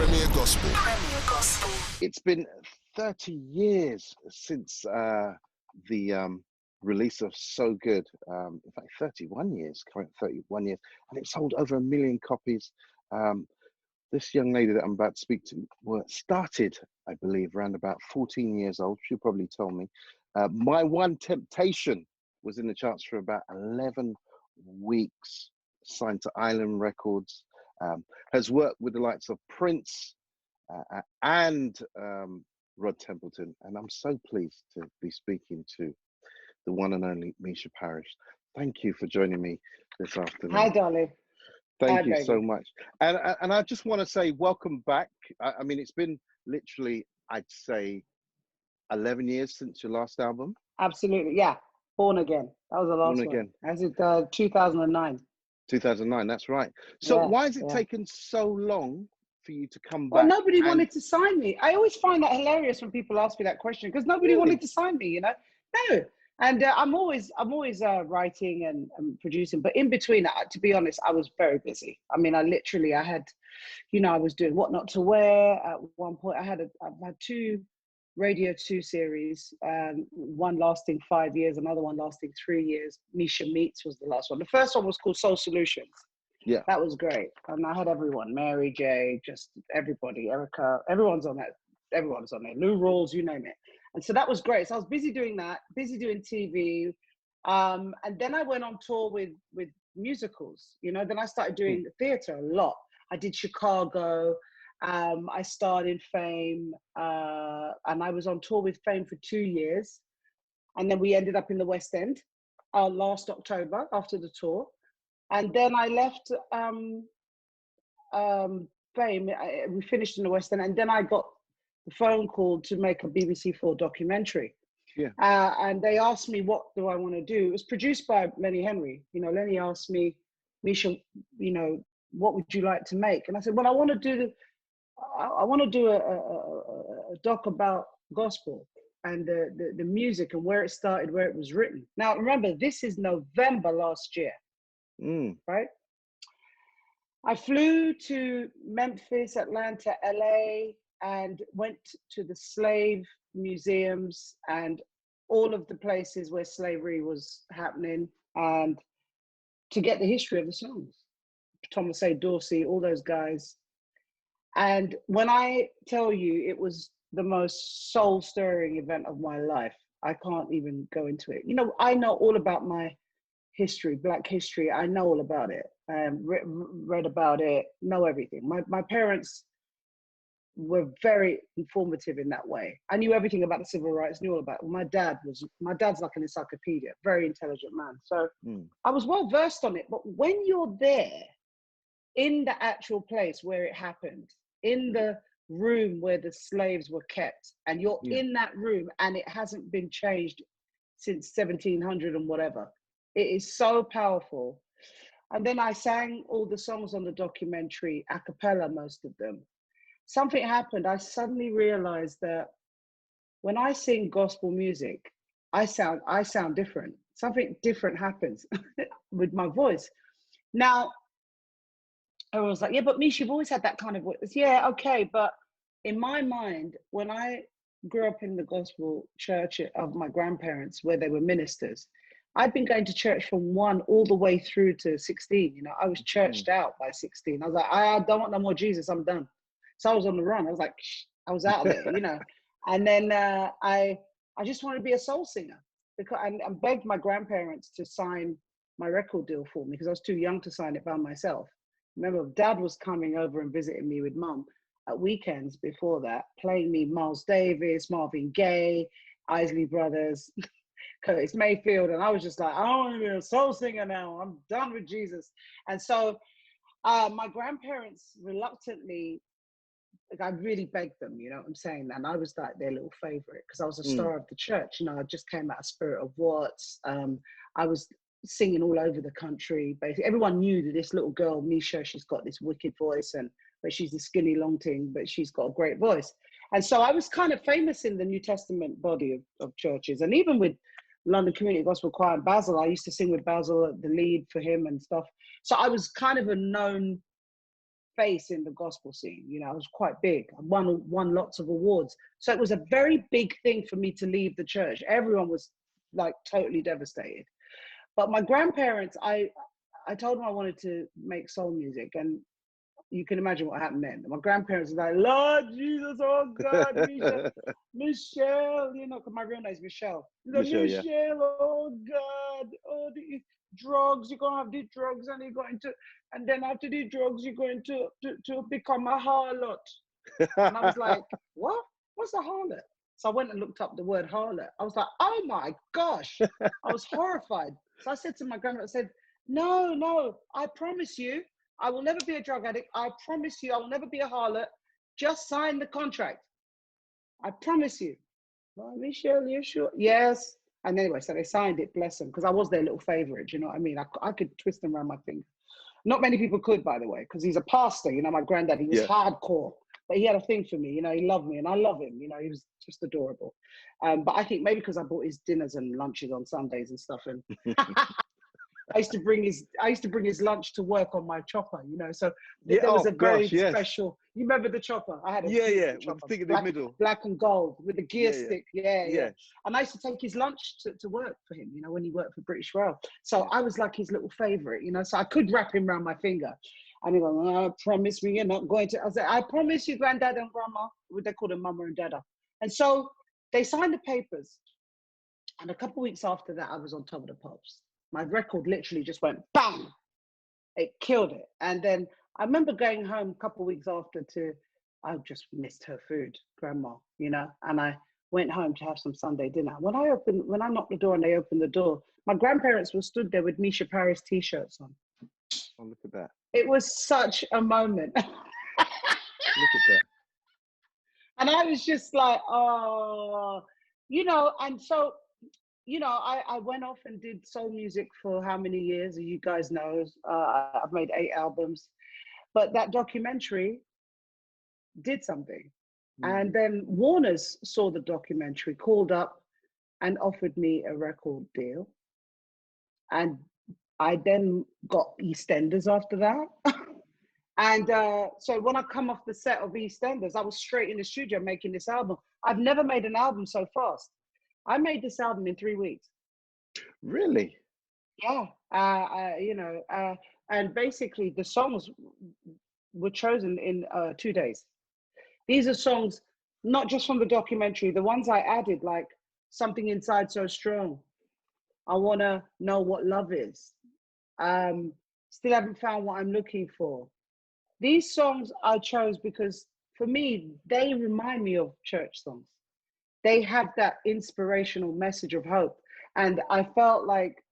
Premier Gospel. Premier Gospel. It's been 30 years since the release of So Good. In fact, 31 years, current 31 years, and it sold over 1 million copies. This young lady that I'm about to speak to started, I believe, around about 14 years old. She'll probably tell me. My One Temptation was in the charts for about 11 weeks, signed to Island Records, has worked with the likes of Prince and Rod Templeton. And I'm so pleased to be speaking to the one and only Mica Paris. Thank you for joining me this afternoon. Hi, darling. Thank you baby. so much. And I just want to say welcome back. I mean, it's been literally, I'd say, 11 years since your last album. Absolutely, yeah. Born Again. That was the last Born one. Again. As it 2009. 2009, that's right. So Yeah, why has it yeah. taken so long for you to come Well, back? nobody wanted to sign me. I always find that hilarious when people ask me that question because nobody wanted to sign me, you know? No. And I'm always writing and producing. But in between, to be honest, I was very busy. I mean, I had, you know, I was doing What Not to Wear at one point. I've had 2 Radio 2 series, one lasting 5 years, another one lasting 3 years. Misha Meets was the last one. The first one was called Soul Solutions. Yeah. That was great. And I had everyone, Mary J, just everybody, Erica, everyone's on that. Everyone's on there. Lou Rawls, you name it. And so that was great. So I was busy doing that, busy doing TV. And then I went on tour with musicals, you know, then I started doing theater a lot. I did Chicago. I starred in Fame. And I was on tour with Fame for 2 years. And then we ended up in the West End last October after the tour. And then I left Fame. We finished in the West End. And then I got the phone call to make a BBC4 documentary. Yeah. And they asked me, what do I want to do? It was produced by Lenny Henry. You know, Lenny asked me, Misha, you know, what would you like to make? And I said, well, I want to do a doc about gospel and the music and where it started, where it was written. Now, remember, this is November last year, right? I flew to Memphis, Atlanta, LA, and went to the slave museums and all of the places where slavery was happening, and to get the history of the songs. Thomas A. Dorsey, all those guys. And when I tell you it was the most soul-stirring event of my life, I can't even go into it. You know, I know all about my history, Black history. I know all about it. Read about it, know everything. My parents were very informative in that way. I knew everything about the civil rights, knew all about it. My dad's like an encyclopedia, very intelligent man. So I was well versed on it. But when you're there in the actual place where it happened, in the room where the slaves were kept, and you're in that room and it hasn't been changed since 1700 and whatever, it is so powerful. And then I sang all the songs on the documentary, a cappella, most of them. Something happened. I suddenly realized that when I sing gospel music, I sound different. Something different happens with my voice. Now, everyone was like, yeah, but Mish, you've always had that kind of voice. Yeah, okay. But in my mind, when I grew up in the gospel church of my grandparents, where they were ministers, I'd been going to church from 1 all the way through to 16. You know, I was churched out by 16. I was like, I don't want no more Jesus. I'm done. So I was on the run. I was like, I was out of there, you know. And then I just wanted to be a soul singer, because I begged my grandparents to sign my record deal for me because I was too young to sign it by myself. Remember, Dad was coming over and visiting me with Mum at weekends before that, playing me Miles Davis, Marvin Gaye, Isley Brothers, Curtis Mayfield. And I was just like, I don't want to be a soul singer now. I'm done with Jesus. And so my grandparents reluctantly, like, I really begged them, you know what I'm saying? And I was like their little favorite because I was a star of the church. You know, I just came out of Spirit of Watts. I was singing all over the country. Basically, everyone knew that this little girl, Misha, she's got this wicked voice, but she's a skinny long thing, but she's got a great voice. And so I was kind of famous in the New Testament body of churches. And even with London Community Gospel Choir and Basil, I used to sing with Basil, the lead for him and stuff. So I was kind of a known face in the gospel scene. You know, I was quite big. I won lots of awards. So it was a very big thing for me to leave the church. Everyone was like totally devastated. But my grandparents, I told them I wanted to make soul music, and you can imagine what happened then. My grandparents were like, Lord Jesus, oh God, Michelle, you know, because my real name is Michelle. Like, Michelle, yeah. Michelle, oh God, oh, the drugs, you're going to have the drugs, and you're going to, and then after the drugs, you're going to become a harlot. And I was like, what? What's a harlot? So I went and looked up the word harlot. I was like, oh my gosh. I was horrified. So I said to my grandmother, I said, no, I promise you, I will never be a drug addict. I promise you, I will never be a harlot. Just sign the contract. I promise you. Well, Michelle, you sure? Yes. And anyway, so they signed it, bless them, because I was their little favorite. You know what I mean? I could twist them around my finger. Not many people could, by the way, because he's a pastor. You know, my granddad, he was hardcore. But he had a thing for me, you know, he loved me and I love him, you know, he was just adorable. But I think maybe because I bought his dinners and lunches on Sundays and stuff, and I used to bring his lunch to work on my chopper, you know. So there was a very special. You remember the chopper? I had a chopper, with the thing in the middle, black and gold with the gear stick. Yeah. And I used to take his lunch to work for him, you know, when he worked for British Rail. So I was like his little favorite, you know. So I could wrap him around my finger. And he goes, oh, promise me you're not going to. I was like, I promise you, granddad and grandma. They called him mama and dada. And so they signed the papers. And a couple of weeks after that, I was on Top of the Pops. My record literally just went bang. It killed it. And then I remember going home a couple of weeks after I just missed her food, grandma, you know, and I went home to have some Sunday dinner. When I knocked the door and they opened the door, my grandparents were stood there with Mica Paris t-shirts on. Oh, look at that. It was such a moment. Look at that. And I was just like, oh, you know, and so, you know, I went off and did soul music for how many years? You guys know, I've made 8 albums. But that documentary did something. And then Warner's saw the documentary, called up and offered me a record deal. And I then got Eastenders after that. And so when I come off the set of Eastenders, I was straight in the studio making this album. I've never made an album so fast. I made this album in 3 weeks. Really? Yeah. You know, and basically the songs were chosen in 2 days. These are songs, not just from the documentary, the ones I added, like Something Inside So Strong. I Want to Know What Love Is. Still Haven't Found What I'm Looking For. These songs I chose because for me, they remind me of church songs. They have that inspirational message of hope. And I felt like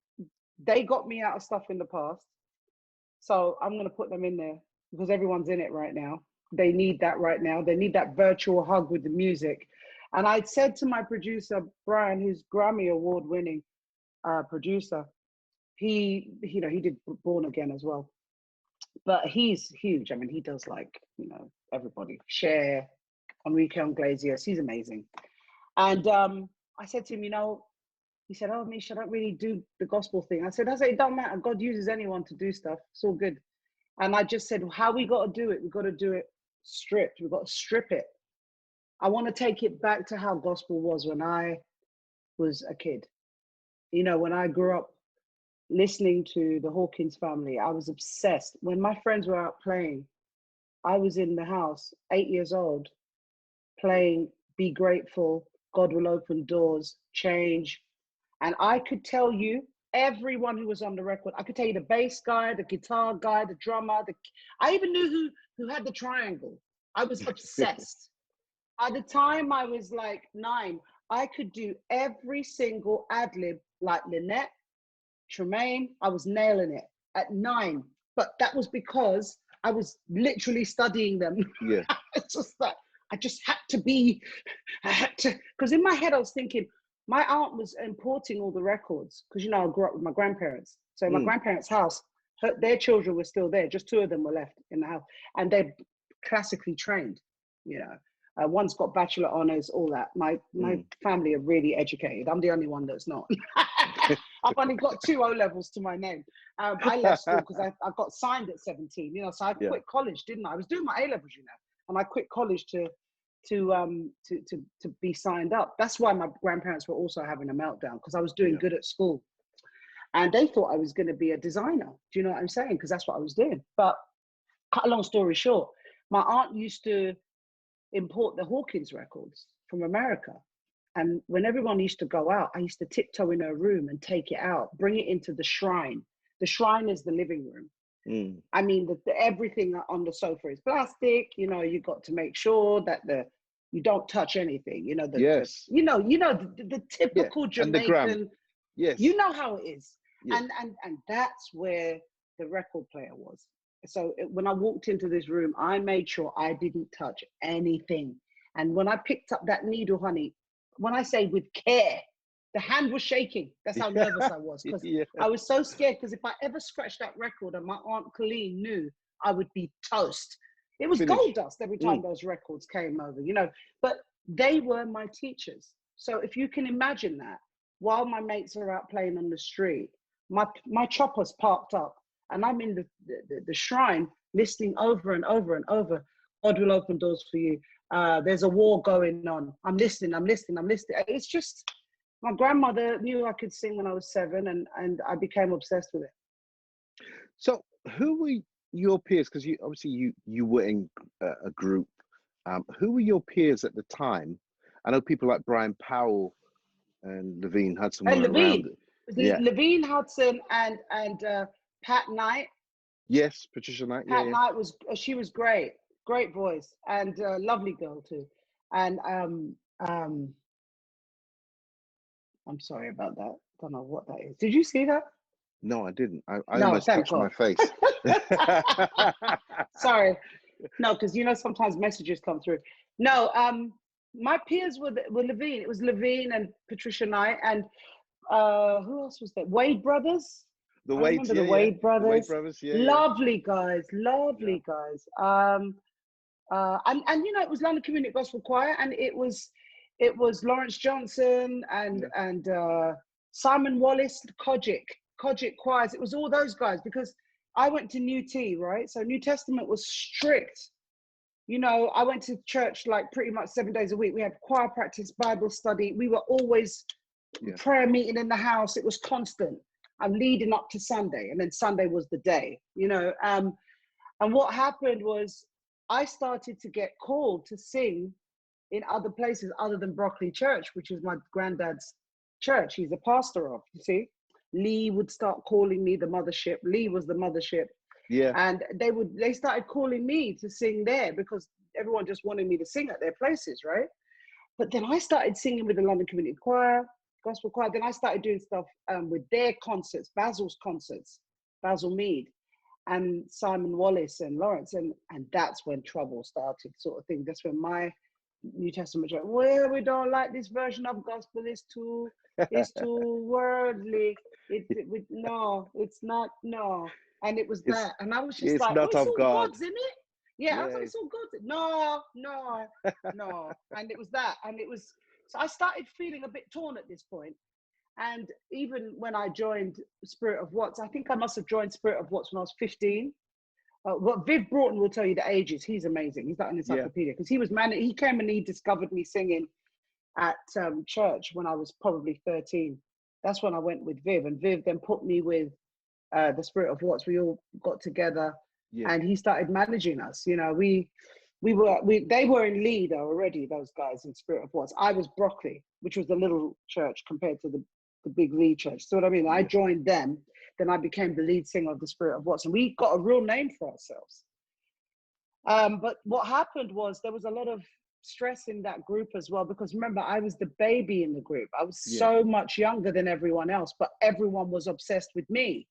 they got me out of stuff in the past. So I'm going to put them in there because everyone's in it right now. They need that right now. They need that virtual hug with the music. And I said to my producer, Brian, who's Grammy Award winning producer, he did Born Again as well. But he's huge. I mean, he does like, you know, everybody. Cher, Enrique Iglesias, he's amazing. And I said to him, you know, he said, oh, Misha, I don't really do the gospel thing. I said, it don't matter. God uses anyone to do stuff. It's all good. And I just said, how we got to do it? We got to do it stripped. We got to strip it. I want to take it back to how gospel was when I was a kid. You know, when I grew up listening to the Hawkins family, I was obsessed. When my friends were out playing, I was in the house, 8 years old, playing Be Grateful, God Will Open Doors, Change. And I could tell you everyone who was on the record. I could tell you the bass guy, the guitar guy, the drummer. I even knew who had the triangle. I was obsessed. By the time I was like 9, I could do every single ad-lib like Lynette, Tremaine. I was nailing it at 9. But that was because I was literally studying them. Yeah. It's just that I just had to, because in my head I was thinking, my aunt was importing all the records because, you know, I grew up with my grandparents. So in my grandparents' house, their children were still there. Just 2 of them were left in the house. And they're classically trained, you know. One's got bachelor honors, all that. My family are really educated. I'm the only one that's not. I've only got 2 O levels to my name. I left school because I got signed at 17. You know, so I quit college, didn't I? I was doing my A levels, you know, and I quit college to be signed up. That's why my grandparents were also having a meltdown, because I was doing good at school, and they thought I was going to be a designer. Do you know what I'm saying? Because that's what I was doing. But cut a long story short, my aunt used to import the Hawkins records from America. And when everyone used to go out, I used to tiptoe in her room and take it out, bring it into the shrine. The shrine is the living room. I mean, everything on the sofa is plastic. You know, you got to make sure that you don't touch anything. You know, the typical Jamaican. You know how it is. And that's where the record player was. So when I walked into this room, I made sure I didn't touch anything. And when I picked up that needle, honey, when I say with care, the hand was shaking. That's how nervous I was, because I was so scared, because if I ever scratched that record and my Aunt Colleen knew, I would be toast. It was gold dust every time those records came over, you know, but they were my teachers. So if you can imagine that, while my mates are out playing on the street, my chopper's parked up, and I'm in the shrine listening over and over and over, God will open doors for you. There's a war going on. I'm listening. It's just, my grandmother knew I could sing when I was 7, and I became obsessed with it. So who were your peers? Because you were in a group. Who were your peers at the time? I know people like Brian Powell and Levine Hudson were around. Levine Hudson and Pat Knight. Yes, Patricia Knight. Pat Knight she was great voice, and lovely girl too. And I'm sorry about that. Don't know what that is. Did you see that? No, I didn't. I almost touched my face. Sorry. No, because you know sometimes messages come through. No, my peers were Levine. It was Levine and Patricia Knight, and who else was there? Wade Brothers. The Wade Brothers. The Wade Brothers, Lovely guys. And you know, it was London Community Gospel Choir, and it was Lawrence Johnson and Simon Wallace, Kojic choirs. It was all those guys, because I went to New T, right? So New Testament was strict. You know, I went to church like pretty much 7 days a week. We had choir practice, Bible study. We were always prayer meeting in the house. It was constant. I'm leading up to Sunday, and then Sunday was the day, you know. And what happened was, I started to get called to sing in other places other than Broccoli Church, which is my granddad's church. He's a pastor of, you see. Lee would start calling me the mothership. Lee was the mothership. Yeah. And they started calling me to sing there, because everyone just wanted me to sing at their places, right? But then I started singing with the London Community Choir, Gospel Choir. Then I started doing stuff with their concerts, Basil's concerts, Basil Mead, and Simon Wallace and Lawrence, and that's when trouble started, sort of thing. That's when my New Testament church, well, we don't like this version of gospel. It's too worldly. No, it's not. No, and it was that, and I was just like, it's all God's, isn't it? Yeah, I was like, it's all God's. No, and it was that, and it was. So I started feeling a bit torn at this point. And even when I joined Spirit of Watts, I think I must have joined Spirit of Watts when I was 15. What Viv Broughton will tell you the ages. He's amazing. He's like an encyclopedia, because he came and he discovered me singing at church when I was probably 13. That's when I went with Viv, and Viv then put me with the Spirit of Watts. We all got together, and he started managing us. You know, they were in lead already, those guys in Spirit of Watts. I was Broccoli, which was the little church compared to the big lead church. So what I mean, I joined them, then I became the lead singer of the Spirit of Watts, and we got a real name for ourselves. But what happened was, there was a lot of stress in that group as well, because remember, I was the baby in the group. I was so much younger than everyone else, but everyone was obsessed with me.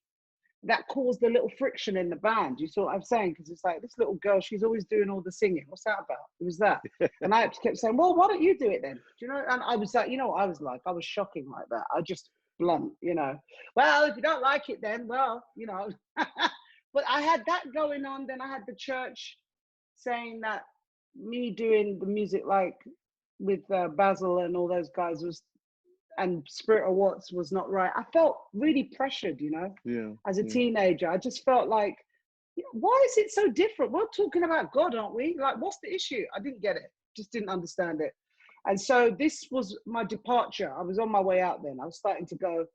That caused a little friction in the band. You saw what I'm saying? Because it's like, this little girl, she's always doing all the singing. What's that about? It was that. And I kept saying, well, why don't you do it then? Do you know? And I was like, you know what I was like? I was shocking like that. I just blunt, you know. Well, if you don't like it, then, well, you know. But I had that going on. Then I had the church saying that me doing the music like with Basil and all those guys was and Spirit of Watts was not right. I felt really pressured, Yeah. as a Yeah. teenager. I just felt like, why is it so different? We're talking about God, aren't we? Like, what's the issue? I didn't get it, just didn't understand it. And so this was my departure. I was on my way out then. I was starting to go,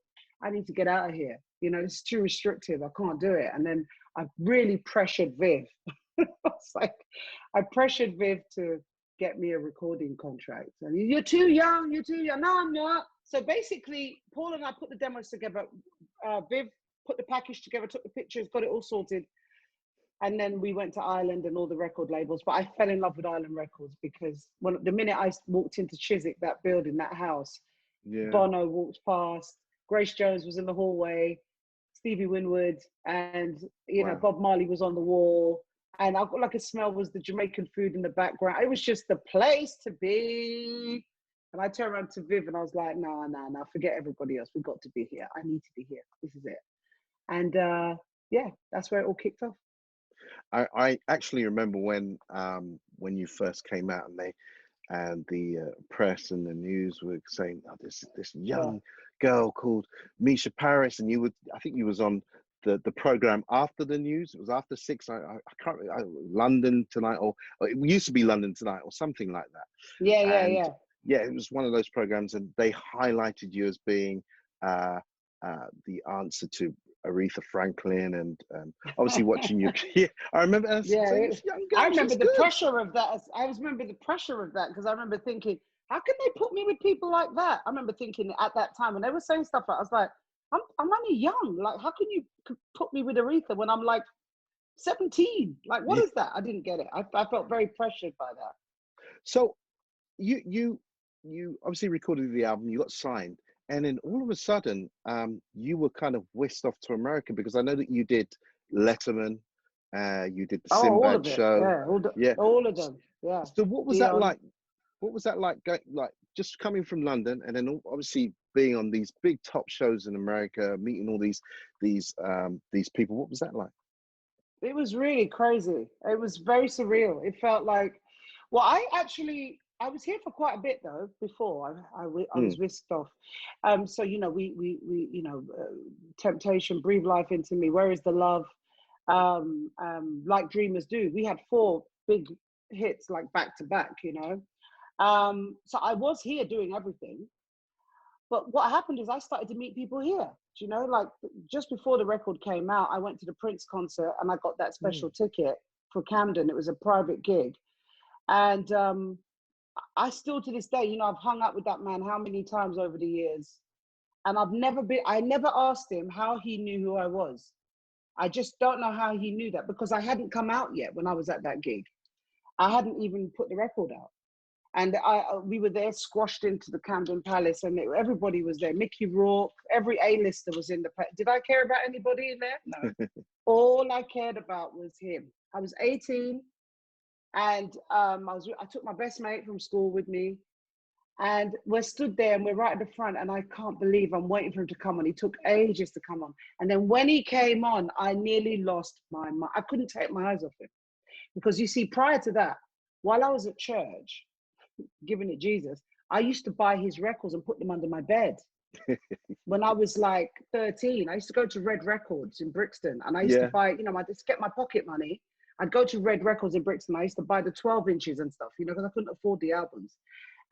I need to get out of here. It's too restrictive. I can't do it. And then I really pressured Viv. It's like, I pressured Viv to get me a recording contract. And you're too young. No, I'm not. So basically, Paul and I put the demos together. Viv put the package together, took the pictures, got it all sorted. And then we went to Ireland and all the record labels. But I fell in love with Island Records because the minute I walked into Chiswick, that building, that house, Yeah. Bono walked past, Grace Jones was in the hallway, Stevie Winwood, and Wow. Bob Marley was on the wall. And I got like a smell was the Jamaican food in the background. It was just the place to be. And I turned around to Viv and I was like, no, forget everybody else. We've got to be here. I need to be here. This is it. And yeah, that's where it all kicked off. I actually remember when you first came out and the press and the news were saying, oh, this young girl called Mica Paris, and I think you was on the program after the news. It was after 6. I can't remember, London Tonight, or it used to be London Tonight or something like that. Yeah. Yeah, it was one of those programs, and they highlighted you as being the answer to Aretha Franklin, and obviously watching you. Yeah, I remember. This young girl, I remember the good. pressure of that. I remember the pressure of that because I remember thinking, how can they put me with people like that? I remember thinking at that time when they were saying stuff like, I was like, I'm only young. Like, how can you put me with Aretha when I'm like 17? Like, what is that? I didn't get it. I felt very pressured by that. So you obviously recorded the album, you got signed, and then all of a sudden you were kind of whisked off to America, because I know that you did Letterman, you did the all of Sinbad it. show. All of them. Yeah. So what was that like? What was that like, like just coming from London and then obviously being on these big top shows in America, meeting all these people? What was that like? It was really crazy. It was very surreal. It felt like, well, I was here for quite a bit though before I was whisked off. So we Temptation, Breathe Life Into Me, Where Is the Love, Like Dreamers Do. We had 4 big hits like back to back. So I was here doing everything. But what happened is I started to meet people here. Like just before the record came out, I went to the Prince concert and I got that special ticket for Camden. It was a private gig. And I still to this day, I've hung out with that man how many times over the years. And I never asked him how he knew who I was. I just don't know how he knew that, because I hadn't come out yet when I was at that gig. I hadn't even put the record out. And we were there squashed into the Camden Palace, and everybody was there. Mickey Rourke, every A-lister was in the place. Did I care about anybody in there? No. All I cared about was him. I was 18, and I took my best mate from school with me, and we're stood there, and we're right at the front, and I can't believe I'm waiting for him to come on. He took ages to come on. And then when he came on, I nearly lost my mind. I couldn't take my eyes off him. Because you see, prior to that, while I was at church, giving it Jesus, I used to buy his records and put them under my bed. When I was like 13, I used to go to Red Records in Brixton, and I used to buy, I just get my pocket money. I'd go to Red Records in Brixton. I used to buy the 12 inches and stuff, because I couldn't afford the albums.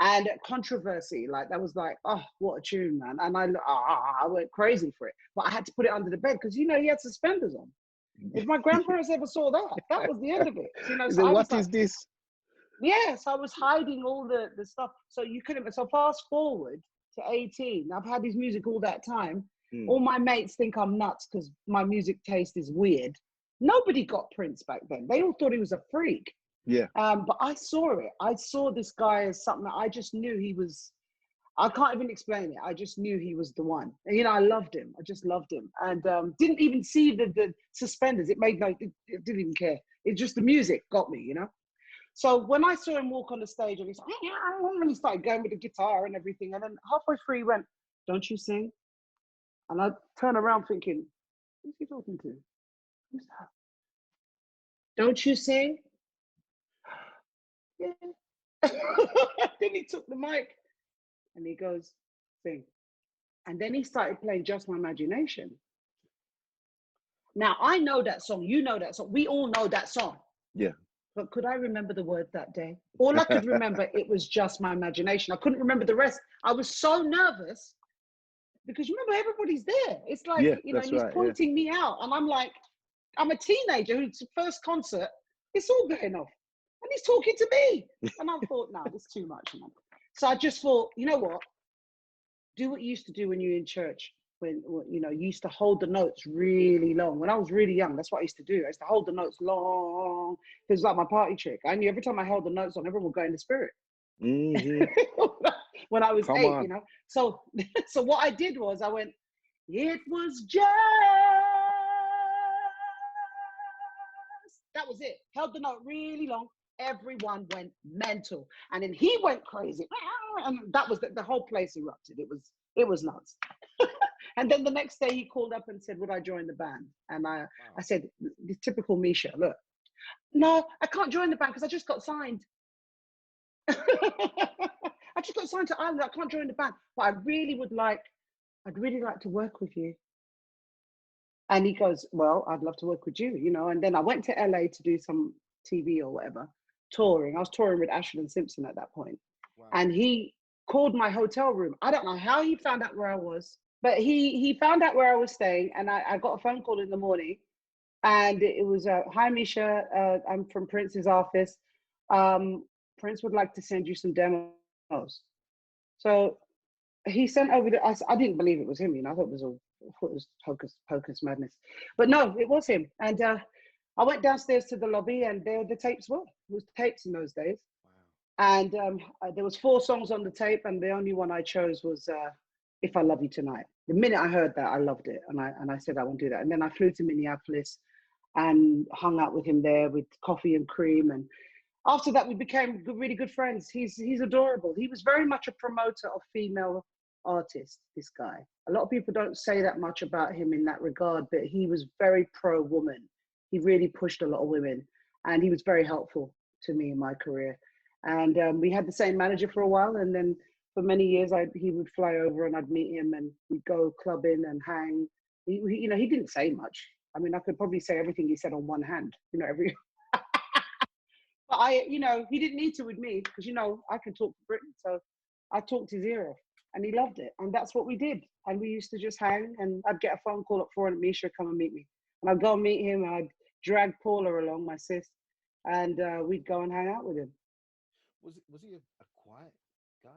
And Controversy, like that was like, oh, what a tune, man. And I went crazy for it. But I had to put it under the bed because, he had suspenders on. If my grandparents ever saw that, that was the end of it. So what is this? Yes, I was hiding all the stuff. So so fast forward to 18. I've had his music all that time. All my mates think I'm nuts because my music taste is weird. Nobody got Prince back then. They all thought he was a freak. Yeah. But I saw it. I saw this guy as something that I just knew he was. I can't even explain it. I just knew he was the one. And, I loved him. I just loved him. And didn't even see the suspenders. It didn't even care. It just, the music got me, So when I saw him walk on the stage, and he started going with the guitar and everything, and then halfway through he went, "Don't you sing?" And I turned around thinking, who's he talking to? Who's that? Don't you sing? Yeah. Then he took the mic and he goes, "Sing." And then he started playing Just My Imagination. Now, I know that song. You know that song. We all know that song. Yeah. But could I remember the words that day? All I could remember, it was Just My Imagination. I couldn't remember the rest. I was so nervous because remember, everybody's there. It's like, Yeah, you know, that's he's right. pointing me out. And I'm like, I'm a teenager whose first concert, it's all going off. And he's talking to me. And I thought, no, this is too much, man. So I just thought, you know what? Do what you used to do when you were in church. When you know, you used to hold the notes really long. When I was really young, that's what I used to do. I used to hold the notes long. It was like my party trick. I knew every time I held the notes on, everyone would go in the spirit. Mm-hmm. When I was Come 8, on. you know. So, so what I did was I went, it was just. That was it. Held the note really long. Everyone went mental, and then he went crazy, and that was the whole place erupted. It was nuts. And then the next day he called up and said, would I join the band? And I said, the typical Misha, look, no, I can't join the band because I just got signed. I just got signed to Ireland. I can't join the band, but I'd really like to work with you. And he goes, well, I'd love to work with you, you know. And then I went to LA to do some TV or whatever, touring. I was touring with Ashton and Simpson at that point. Wow. And he called my hotel room. I don't know how he found out where I was, but he found out where I was staying. And I got a phone call in the morning. And it was, hi, Misha, I'm from Prince's office. Prince would like to send you some demos. So he sent over I didn't believe it was him, you know. I thought it was hocus pocus madness, but no, it was him. And I went downstairs to the lobby, and there the tapes were. It was tapes in those days. Wow. And there was 4 songs on the tape, and the only one I chose was "If I Love You Tonight." The minute I heard that, I loved it, and I said I want to do that. And then I flew to Minneapolis and hung out with him there with coffee and cream. And after that, we became really good friends. He's adorable. He was very much a promoter of female artists, this guy. A lot of people don't say that much about him in that regard, but he was very pro-woman. He really pushed a lot of women, and he was very helpful to me in my career. And we had the same manager for a while, and then for many years he would fly over and I'd meet him, and we'd go clubbing and hang. You know, he didn't say much. I mean, I could probably say everything he said on one hand, you know, but you know, he didn't need to with me because, you know, I can talk to Britain. So I talked his ear off, and he loved it. And that's what we did. And we used to just hang, and I'd get a phone call at 4 and Misha, come and meet me. And I'd go and meet him, and I'd drag Paula along, my sis, and we'd go and hang out with him. Was he a quiet guy?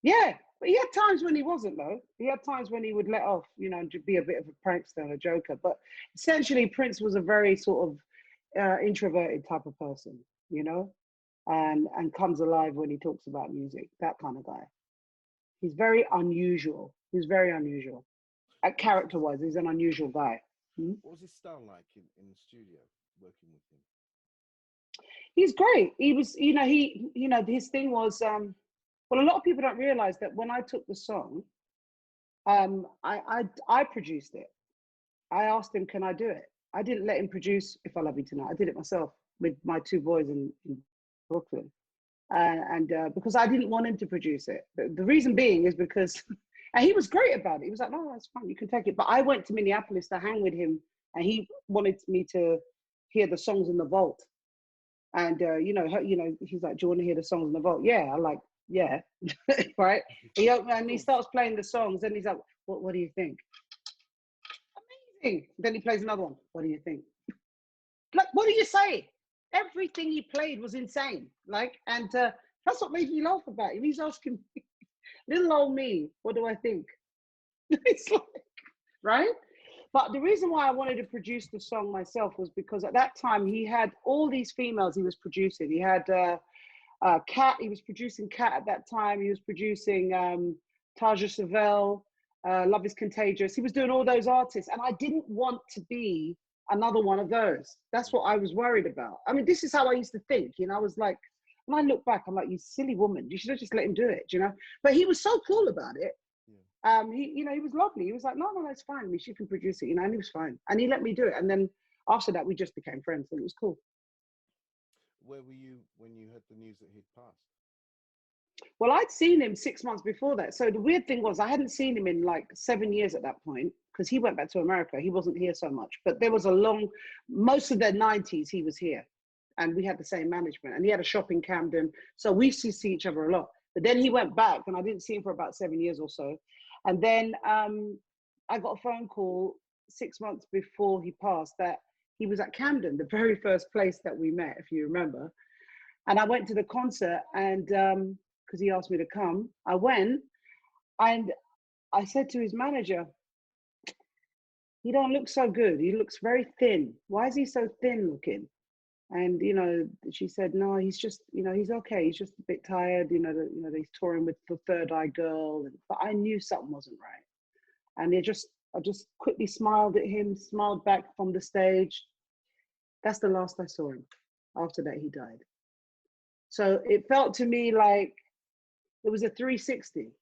Yeah, but he had times when he wasn't, though. He had times when he would let off, you know, and be a bit of a prankster and a joker. But essentially, Prince was a very sort of introverted type of person, you know, and comes alive when he talks about music, that kind of guy. He's very unusual. He's very unusual. Character-wise, he's an unusual guy. What was his style like in the studio, working with him? He's great. He was, you know, his thing was, well, a lot of people don't realize that when I took the song, I produced it. I asked him, can I do it? I didn't let him produce If I Love You Tonight. I did it myself with my 2 boys in Brooklyn. And because I didn't want him to produce it. The reason being is because, and he was great about it. He was like, no, that's fine, you can take it. But I went to Minneapolis to hang with him, and he wanted me to hear the songs in the vault. And, you know, he's like, do you want to hear the songs in the vault? Yeah, I'm like, yeah, right? And he starts playing the songs, and he's like, what do you think? Amazing. Then he plays another one. What do you think? Like, what do you say? Everything he played was insane. Like, and that's what made me laugh about him. He's asking me, little old me, what do I think? It's like, right? But the reason why I wanted to produce the song myself was because at that time he had all these females he was producing. He had Kat, he was producing Kat at that time. He was producing Taja Savelle, Love is Contagious. He was doing all those artists. And I didn't want to be another one of those. That's what I was worried about. I mean, this is how I used to think, you know. I was like, when I look back, I'm like, you silly woman, you should have just let him do it, you know. But he was so cool about it. Yeah. He was lovely. He was like, no, it's fine. I mean, she can produce it, you know, and he was fine. And he let me do it. And then after that, we just became friends, and it was cool. Where were you when you heard the news that he'd passed? Well, I'd seen him 6 months before that. So the weird thing was I hadn't seen him in like 7 years at that point because he went back to America. He wasn't here so much. But there was a long, most of the 90s, he was here. And we had the same management. And he had a shop in Camden. So we used to see each other a lot. But then he went back and I didn't see him for about 7 years or so. And then I got a phone call 6 months before he passed that he was at Camden, the very first place that we met, if you remember. And I went to the concert and because he asked me to come, I went and I said to his manager, he don't look so good. He looks very thin. Why is he so thin looking? And, you know, she said, no, he's just, you know, he's okay. He's just a bit tired. He's touring with the Third Eye Girl. But I knew something wasn't right. And I just quickly smiled at him, smiled back from the stage. That's the last I saw him. After that, he died. So it felt to me like it was a 360.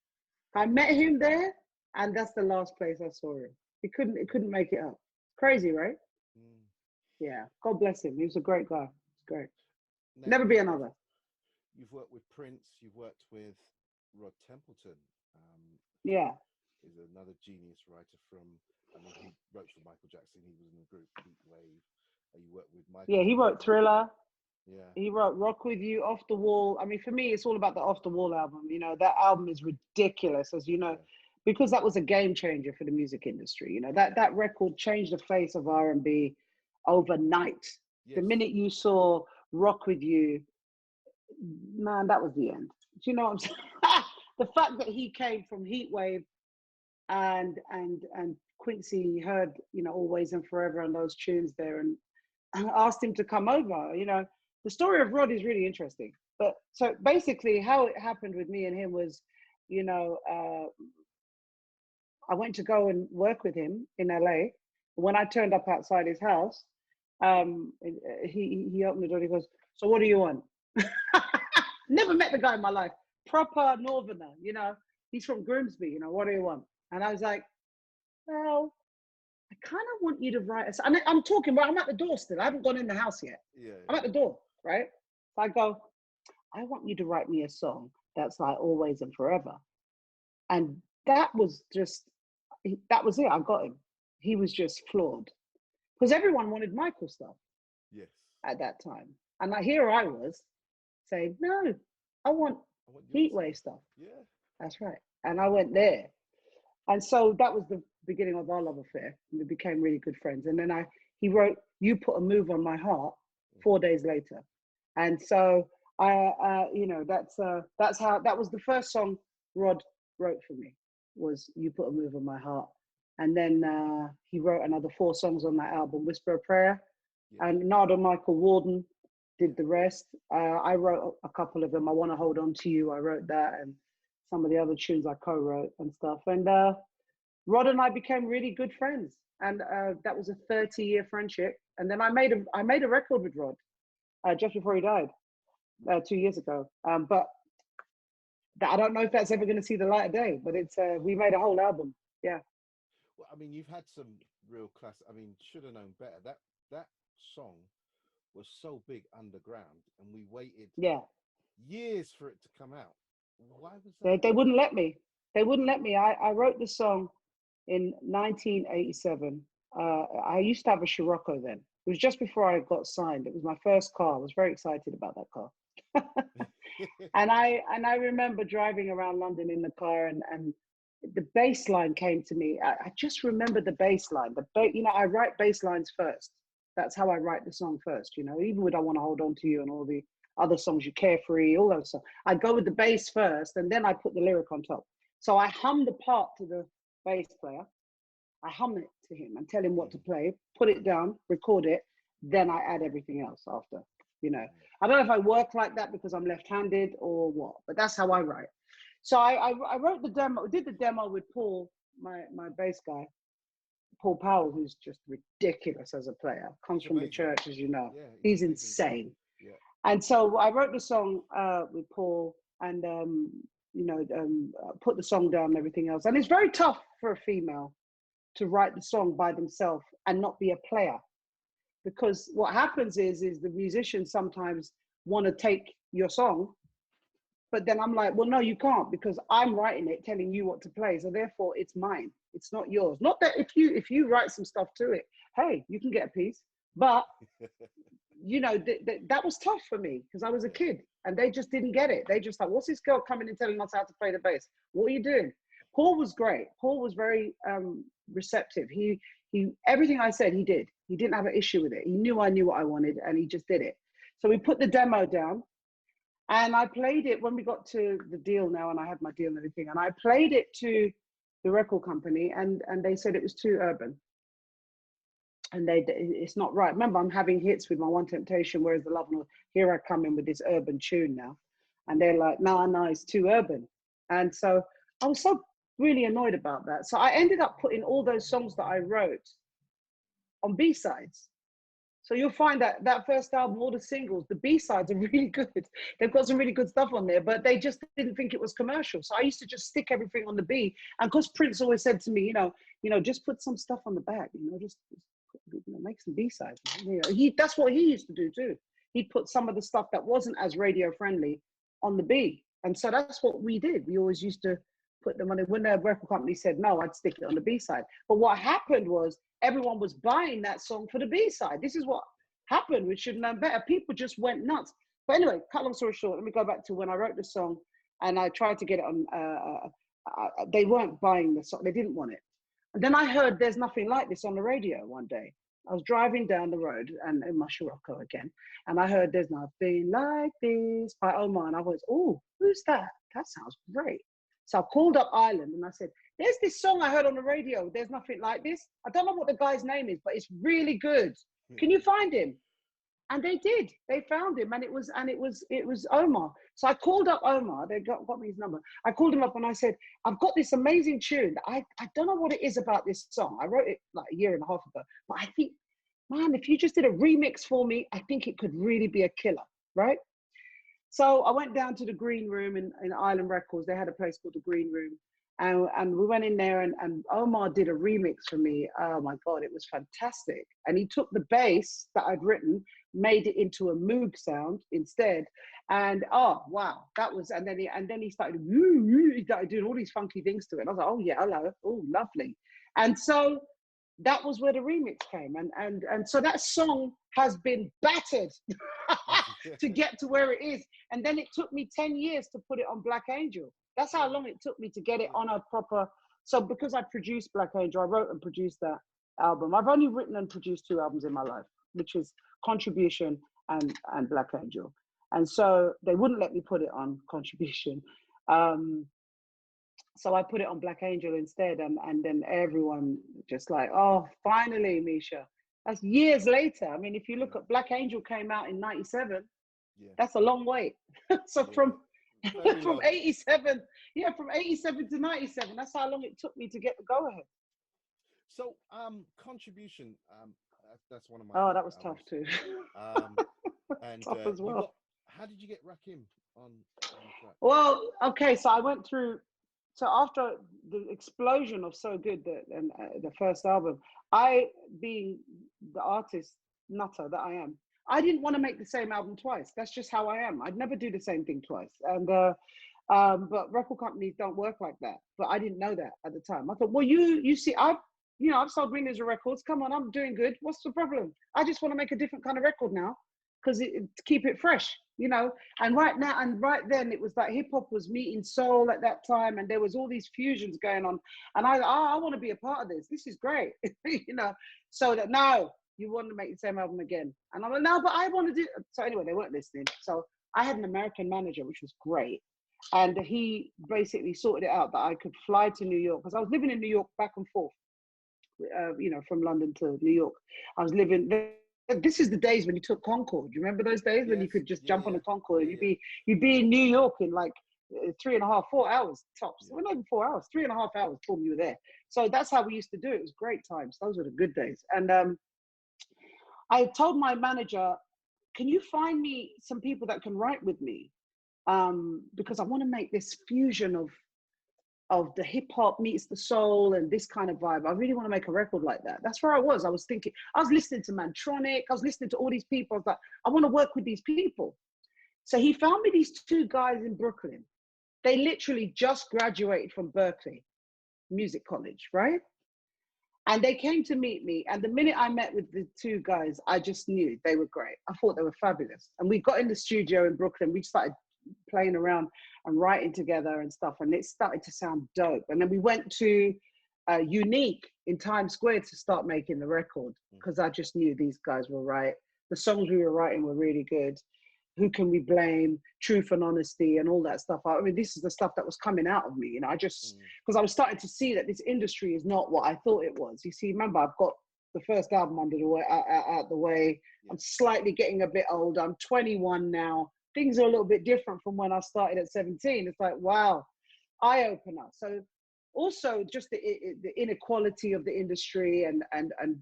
I met him there, and that's the last place I saw him. It couldn't make it up. Crazy, right? Mm. Yeah. God bless him. He was a great guy. Great. Now, never be another. You've worked with Prince. You've worked with Rod Templeton. Yeah. Is another genius writer from. I mean, he wrote for Michael Jackson. He was in the group Heat Wave. You worked with Michael. Yeah, he wrote Thriller. Yeah. He wrote Rock With You, Off the Wall. I mean, for me, it's all about the Off the Wall album. You know, that album is ridiculous, as you know, because that was a game changer for the music industry. You know, that record changed the face of R&B overnight. Yes. The minute you saw Rock With You, man, that was the end. Do you know what I'm saying? The fact that he came from Heatwave and Quincy heard, you know, Always and Forever and those tunes there and asked him to come over, you know. The story of Rod is really interesting. But so basically how it happened with me and him was, you know, I went to go and work with him in LA. When I turned up outside his house, he opened the door and he goes, so what do you want? Never met the guy in my life. Proper Northerner, you know. He's from Grimsby, you know, what do you want? And I was like, well, I kind of want you to write a song. I'm talking, but I'm at the door still. I haven't gone in the house yet. Yeah. I'm at the door, right? So I go, I want you to write me a song that's like Always and Forever. And that was it. I got him. He was just floored. Because everyone wanted Michael stuff. Yes. At that time. And like, here I was saying, no, I want Heatwave stuff. Yeah. That's right. And I went there. And so that was the beginning of our love affair. We became really good friends. And then he wrote You Put a Move on My Heart 4 days later. And so you know, that's how, that was the first song Rod wrote for me, was You Put a Move on My Heart. And then he wrote another 4 songs on that album, Whisper a Prayer. Yeah. And Nardo Michael Warden did the rest. I wrote a couple of them. I Want to Hold On to You, I wrote that, and some of the other tunes I co-wrote and stuff. And Rod and I became really good friends. And that was a 30-year friendship. And then I made a record with Rod just before he died 2 years ago. But I don't know if that's ever going to see the light of day, but we made a whole album. Yeah. Well, I mean, you've had some real class. I mean, Should Have Known Better. That song was so big underground, and we waited years for it to come out. Why was that? They wouldn't let me. They wouldn't let me. I wrote the song in 1987. I used to have a Scirocco then. It was just before I got signed. It was my first car. I was very excited about that car. and I remember driving around London in the car, and the bass line came to me. I just remember the bass line. You know, I write bass lines first. That's how I write the song first. You know, even with I Want to Hold On to You and all the other songs, You Carefree, all those songs. I go with the bass first, and then I put the lyric on top. So I hum the part to the bass player. I hum it to him and tell him what to play, put it down, record it, then I add everything else after, you know. I don't know if I work like that because I'm left-handed or what, but that's how I write. So I wrote the demo, did the demo with Paul, my bass guy, Paul Powell, who's just ridiculous as a player, comes from the church, as you know. Yeah, he's insane. Yeah. And so I wrote the song with Paul and, you know, put the song down and everything else. And it's very tough for a female to write the song by themselves and not be a player. Because what happens is the musicians sometimes want to take your song But then I'm like, well, no, you can't, because I'm writing it, telling you what to play. So therefore it's mine. It's not yours. Not that if you write some stuff to it, hey, you can get a piece. But you know, that was tough for me because I was a kid and they just didn't get it. They just like, what's this girl coming and telling us how to play the bass? What are you doing? Paul was great. Paul was very receptive. He everything I said, he did. He didn't have an issue with it. He knew I knew what I wanted and he just did it. So we put the demo down and I played it when we got to the deal now, and I had my deal and everything. And I played it to the record company and they said it was too urban. And it's not right. Remember, I'm having hits with my One Temptation, Where's the Love? And here I come in with this urban tune now. And they're like, no, it's too urban. And so I was so really annoyed about that. So I ended up putting all those songs that I wrote on B-sides. So you'll find that that first album, all the singles, the B-sides are really good. They've got some really good stuff on there, but they just didn't think it was commercial. So I used to just stick everything on the B. And because Prince always said to me, you know, just put some stuff on the back, just make some B-sides. That's what he used to do too. He'd put some of the stuff that wasn't as radio friendly on the B. And so that's what we did. We always used to put them on it. When the record company said no, I'd stick it on the B-side. But what happened was everyone was buying that song for the B-side. This is what happened. We should have known better. People just went nuts. But anyway, cut long story short, let me go back to when I wrote the song and I tried to get it on. They weren't buying the song. They didn't want it. And then I heard There's Nothing Like This on the radio one day. I was driving down the road and in my Scirocco again, and I heard There's Nothing Like This by Omar, and I was, oh, who's that? That sounds great. So I called up Ireland and I said, there's this song I heard on the radio, There's Nothing Like This. I don't know what the guy's name is, but it's really good. Can you find him? And they did. They found him, and it was Omar. So I called up Omar. They got me his number. I called him up and I said, I've got this amazing tune. I don't know what it is about this song. I wrote it like a year and a half ago, but I think, man, if you just did a remix for me, I think it could really be a killer, right? So I went down to the Green Room in Island Records. They had a place called the Green Room. And we went in there and Omar did a remix for me. Oh my God, it was fantastic. And he took the bass that I'd written, made it into a Moog sound instead. And oh, wow, that was, and then he started doing all these funky things to it. And I was like, oh yeah, hello, oh, lovely. And so that was where the remix came. And so that song has been battered to get to where it is. And then it took me 10 years to put it on Black Angel. That's how long it took me to get it on a proper. So because I produced Black Angel, I wrote and produced that album. I've only written and produced 2 albums in my life, which is Contribution and Black Angel. And so they wouldn't let me put it on Contribution. So I put it on Black Angel instead. And then everyone just like, oh, finally, Misha. That's years later. I mean, if you look at Black Angel came out in 97, that's a long wait. So from 87, from 87 to 97, that's how long it took me to get the go ahead. So Contribution, that's one of my that was tough too. And tough as well. How did you get Rakim on track? Well, okay, so I went through, so after the explosion of So Good, the first album, I, being the artist nutter that I am, I didn't want to make the same album twice. That's just how I am. I'd never do the same thing twice. And but record companies don't work like that. But I didn't know that at the time. I thought, well, you see, I've sold millions of records. Come on, I'm doing good. What's the problem? I just want to make a different kind of record now, because to keep it fresh, And right then it was like hip hop was meeting soul at that time, and there was all these fusions going on. And I want to be a part of this. This is great, So that no. You want to make the same album again. And I'm like, no, but I want to do. So anyway, they weren't listening. So I had an American manager, which was great. And he basically sorted it out that I could fly to New York, because I was living in New York back and forth, from London to New York. I was living, this is the days when you took Concorde. You remember those days when you could just jump on a Concorde? You'd be in New York in like 3.5, 4 hours tops. Well, not even 4 hours, 3.5 hours, boom, you were there. So that's how we used to do it. It was great times. Those were the good days. And I told my manager, can you find me some people that can write with me? Because I want to make this fusion of the hip hop meets the soul and this kind of vibe. I really want to make a record like that. That's where I was. I was thinking, I was listening to Mantronic. I was listening to all these people. I was like, I want to work with these people. So he found me these two guys in Brooklyn. They literally just graduated from Berkeley Music College, right? And they came to meet me. And the minute I met with the two guys, I just knew they were great. I thought they were fabulous. And we got in the studio in Brooklyn. We started playing around and writing together and stuff. And it started to sound dope. And then we went to Unique in Times Square to start making the record, because I just knew these guys were right. The songs we were writing were really good. Who Can We Blame, Truth and Honesty, and all that stuff. I mean, this is the stuff that was coming out of me, you know. I just, because I was starting to see that this industry is not what I thought it was. You see, remember, I've got the first album under the way, out the way. I'm slightly getting a bit older. I'm 21 now. Things are a little bit different from when I started at 17. It's like, wow, eye opener. So also just the inequality of the industry and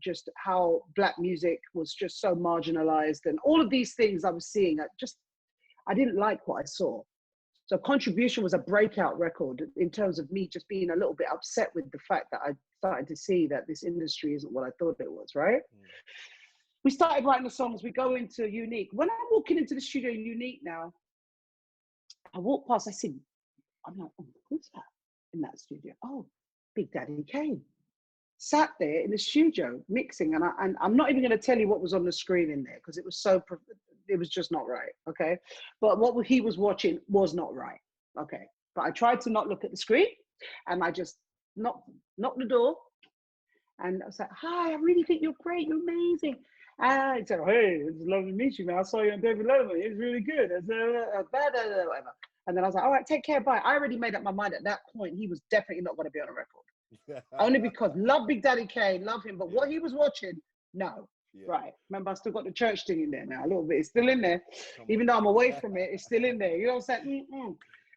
just how Black music was just so marginalized, and all of these things I was seeing. I didn't like what I saw. So Contribution was a breakout record in terms of me just being a little bit upset with the fact that I started to see that this industry isn't what I thought it was, right? We started writing the songs. We go into Unique. When I'm walking into the studio in Unique now, I walk past, I'm like, oh, who's that in that studio? Oh, Big Daddy Kane. Sat there in the studio mixing, and I'm not even going to tell you what was on the screen in there, because it was it was just not right, okay? But what he was watching was not right, okay? But I tried to not look at the screen, and I just knocked the door, and I was like, hi, I really think you're great, you're amazing. And he said, hey, it's lovely to meet you, man. I saw you on David Letterman, it's really good. Whatever. And then I was like, all right, take care, bye. I already made up my mind at that point, he was definitely not going to be on a record. Only because love Big Daddy Kane, love him, but what he was watching, no. Right. Remember, I still got the church thing in there now, a little bit. It's still in there. Even though I'm away from it, it's still in there. You know what I'm saying?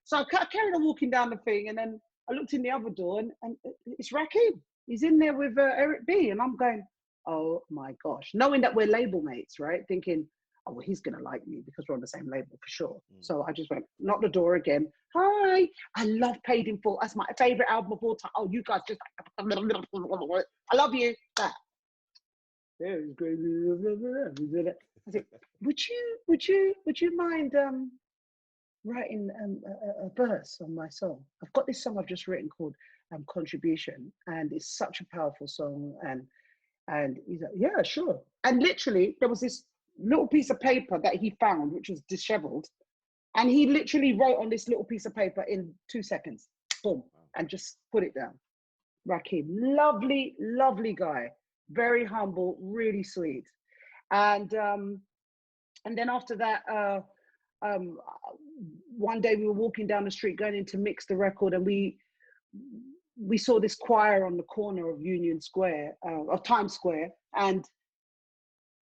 So I carried on walking down the thing, and then I looked in the other door, and it's Rakim. He's in there with Eric B. And I'm going, oh my gosh. Knowing that we're label mates, right? Thinking, oh, well, he's going to like me because we're on the same label for sure. So I just went, knocked the door again. Hi, I love Paid in Full. That's my favorite album of all time. Oh, you guys just, I love you. That. Yeah, it was great. I said, would you mind writing a verse on my song? I've got this song I've just written called Contribution, and it's such a powerful song. And he's like, yeah, sure. And literally, there was this little piece of paper that he found, which was disheveled. And he literally wrote on this little piece of paper in 2 seconds, boom, and just put it down. Rakim, lovely, lovely guy, very humble, really sweet. And then after that, one day we were walking down the street going in to mix the record, and we saw this choir on the corner of Union Square, of Times Square, and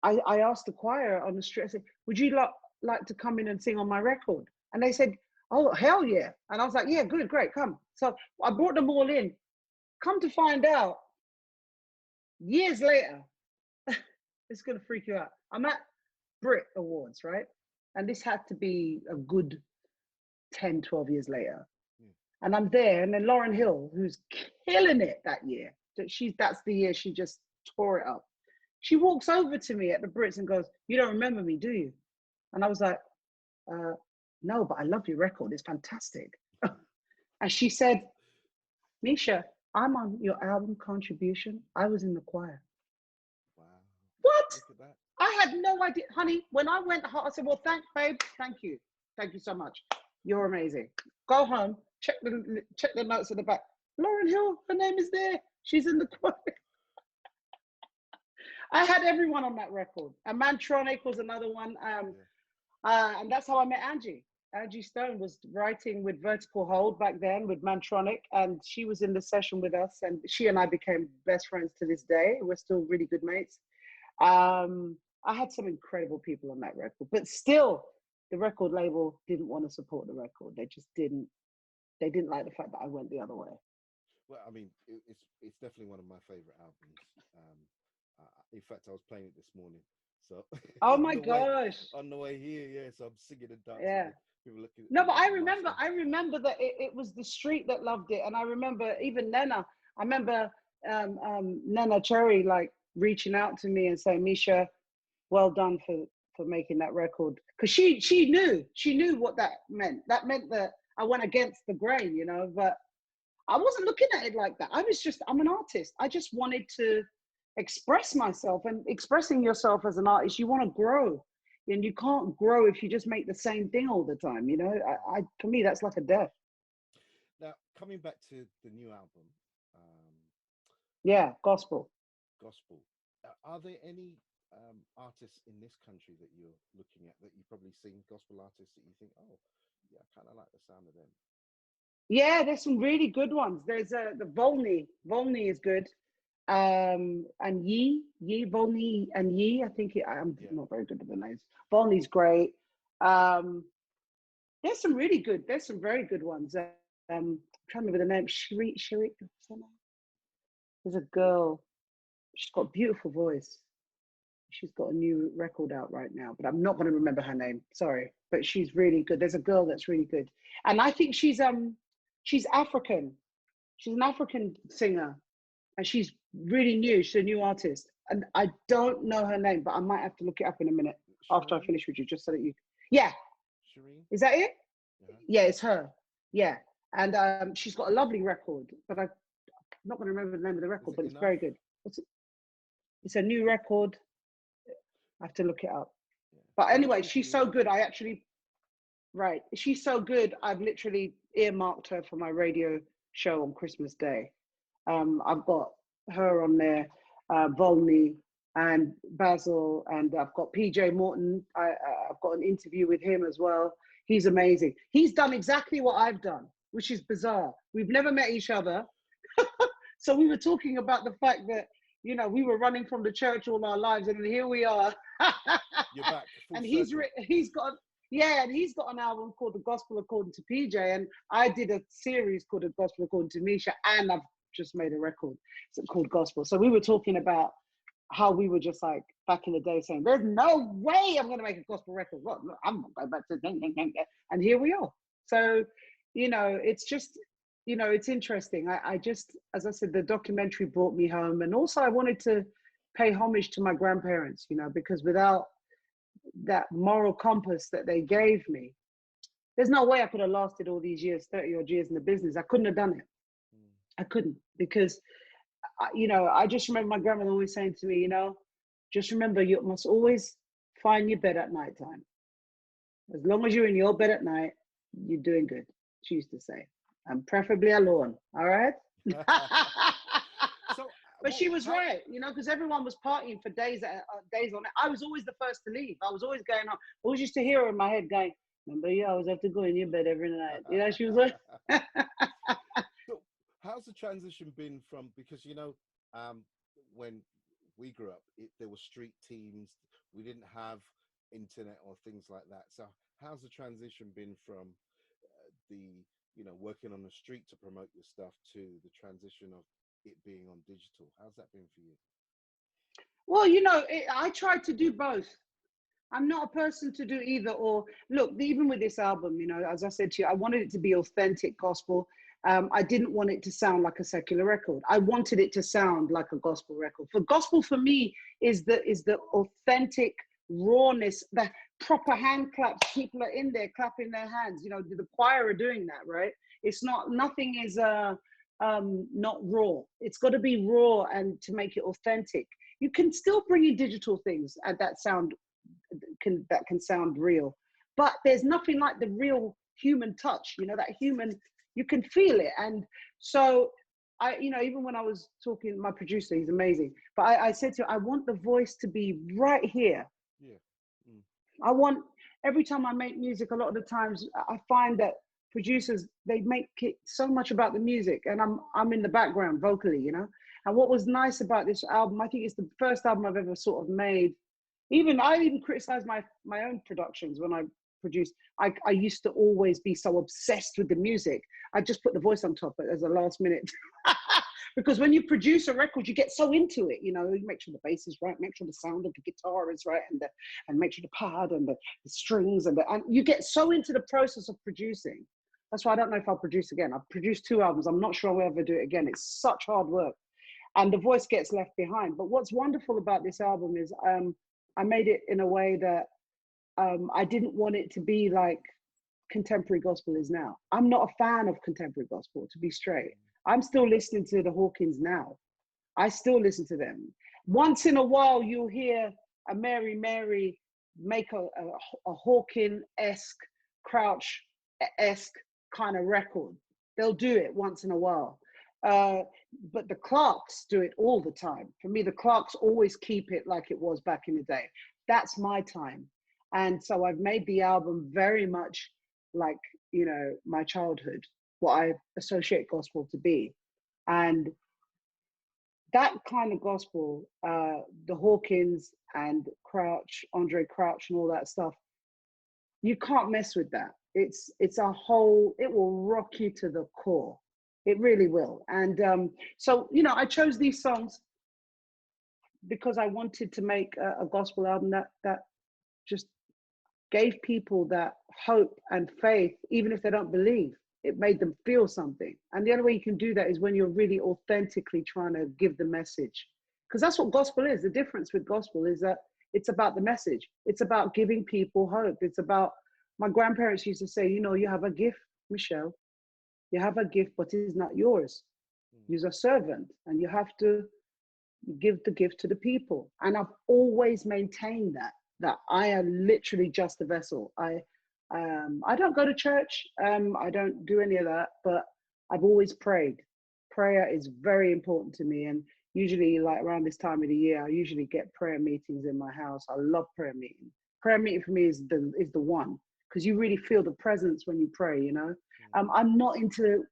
I asked the choir on the street, I said, would you like to come in and sing on my record? And they said, oh, hell yeah. And I was like, yeah, good, great, come. So I brought them all in. Come to find out, years later, it's going to freak you out. I'm at Brit Awards, right? And this had to be a good 10, 12 years later. And I'm there, and then Lauryn Hill, who's killing it that year, that's the year she just tore it up. She walks over to me at the Brits and goes, you don't remember me, do you? And I was like, no, but I love your record. It's fantastic. And she said, Misha, I'm on your album Contribution. I was in the choir. Wow. What? I had no idea. Honey, when I went home, I said, well, thanks, babe. Thank you. Thank you so much. You're amazing. Go home, check the notes at the back. Lauryn Hill, her name is there. She's in the choir. I had everyone on that record. And Mantronic was another one. And that's how I met Angie. Angie Stone was writing with Vertical Hold back then with Mantronic, and she was in the session with us, and she and I became best friends to this day. We're still really good mates. I had some incredible people on that record, but still the record label didn't want to support the record. They just didn't. They didn't like the fact that I went the other way. Well, I mean, it's definitely one of my favorite albums. In fact, I was playing it this morning. So oh my gosh! On the way here, yeah. So I'm singing and dancing. Yeah. People looking. No, but I remember that it was the street that loved it, and I remember even Nena. I remember Nena Cherry like reaching out to me and saying, "Misha, well done for making that record, because she knew what that meant. That meant that I went against the grain, you know, but I wasn't looking at it like that. I'm an artist. I just wanted to express myself, and expressing yourself as an artist, you want to grow, and you can't grow if you just make the same thing all the time, you know. For me, that's like a death. Now, coming back to the new album, um, Yeah, gospel. Gospel, are there any artists in this country that you're looking at that you've probably seen, gospel artists that you think, oh, yeah, I kind of like the sound of them? Yeah, there's some really good ones. There's the Volney. Volney is good. And Volney and Yee. I think I'm not very good at the names. Volney's great. There's some really good. There's some very good ones. I'm trying to remember the name. Shiri. There's a girl. She's got a beautiful voice. She's got a new record out right now, but I'm not going to remember her name. Sorry, but she's really good. There's a girl that's really good, and I think she's African. She's an African singer, and she's really new. She's a new artist, and I don't know her name, but I might have to look it up in a minute after I finish with you, just so that you. Yeah. Shireen? Is that it? Yeah, it's her. Yeah, and she's got a lovely record, but I'm not going to remember the name of the record, but it's very good. It's a new record. I have to look it up. Yeah. But anyway, she's so good. She's so good. I've literally earmarked her for my radio show on Christmas Day. I've got her on there, Volney and Basil, and I've got PJ Morton. I've got an interview with him as well. He's amazing. He's done exactly what I've done, which is bizarre. We've never met each other. So we were talking about the fact that, you know, we were running from the church all our lives, and here we are. You're back. And he's got an album called The Gospel According to PJ, and I did a series called The Gospel According to Misha, and I've just made a record called Gospel. So we were talking about how we were just like back in the day saying, "There's no way I'm going to make a gospel record. Well, I'm going to go back to," and here we are. So, you know, it's just. You know, it's interesting. I just, as I said, the documentary brought me home. And also I wanted to pay homage to my grandparents, you know, because without that moral compass that they gave me, there's no way I could have lasted all these years, 30 odd years in the business. I couldn't have done it. I couldn't, because, you know, I just remember my grandmother always saying to me, you know, just remember, you must always find your bed at nighttime. As long as you're in your bed at night, you're doing good, she used to say. And preferably alone, all right? But she was right, you know, because everyone was partying for days on it. I was always the first to leave. I was always going on. I always used to hear her in my head going, remember, you always have to go in your bed every night. You know, she was like... So how's the transition been from, because, you know, when we grew up, there were street teams. We didn't have internet or things like that. So how's the transition been from working on the street to promote your stuff to the transition of it being on digital? How's that been for you? Well, you know, I tried to do both. I'm not a person to do either or. Look, even with this album, you know, as I said to you, I wanted it to be authentic gospel. I didn't want it to sound like a secular record. I wanted it to sound like a gospel record. For gospel, for me, is the authentic rawness, the proper hand claps. People are in there clapping their hands. You know, the choir are doing that, right? It's not, nothing is not raw. It's got to be raw, and to make it authentic. You can still bring in digital things that can sound real, but there's nothing like the real human touch. You know, that human, you can feel it. And so I, you know, even when I was talking, my producer, he's amazing, but I said to him, I want the voice to be right here. Yeah. I want, every time I make music, a lot of the times I find that producers, they make it so much about the music, and I'm in the background vocally, you know. And what was nice about this album, I think it's the first album I've ever sort of made. I even criticize my own productions when I produced. I used to always be so obsessed with the music. I just put the voice on top as a last minute. Because when you produce a record, you get so into it, you know, you make sure the bass is right, make sure the sound of the guitar is right, and make sure the pad and the strings and you get so into the process of producing. That's why I don't know if I'll produce again. I've produced 2 albums. I'm not sure I'll ever do it again. It's such hard work, and the voice gets left behind. But what's wonderful about this album is I made it in a way that I didn't want it to be like contemporary gospel is now. I'm not a fan of contemporary gospel, to be straight. I'm still listening to the Hawkins now. I still listen to them. Once in a while, you'll hear a Mary make a Hawking-esque, Crouch-esque kind of record. They'll do it once in a while. Uh, but the Clarks do it all the time. For me, the Clarks always keep it like it was back in the day. That's my time. And so I've made the album very much like, you know, my childhood, what I associate gospel to be. And that kind of gospel, the Hawkins and Crouch, Andre Crouch and all that stuff, you can't mess with that. It's a whole, it will rock you to the core. It really will. And so, you know, I chose these songs because I wanted to make a gospel album that just gave people that hope and faith, even if they don't believe. It made them feel something. And the only way you can do that is when you're really authentically trying to give the message. Because that's what gospel is. The difference with gospel is that it's about the message. It's about giving people hope. It's about, my grandparents used to say, you know, you have a gift, Michelle. You have a gift, but it's not yours. You're a servant and you have to give the gift to the people. And I've always maintained that I am literally just a vessel. I don't go to church. I don't do any of that, but I've always prayed. Prayer is very important to me. And usually like around this time of the year, I usually get prayer meetings in my house. I love prayer meeting. Prayer meeting for me is the one, because you really feel the presence when you pray, you know. I'm not into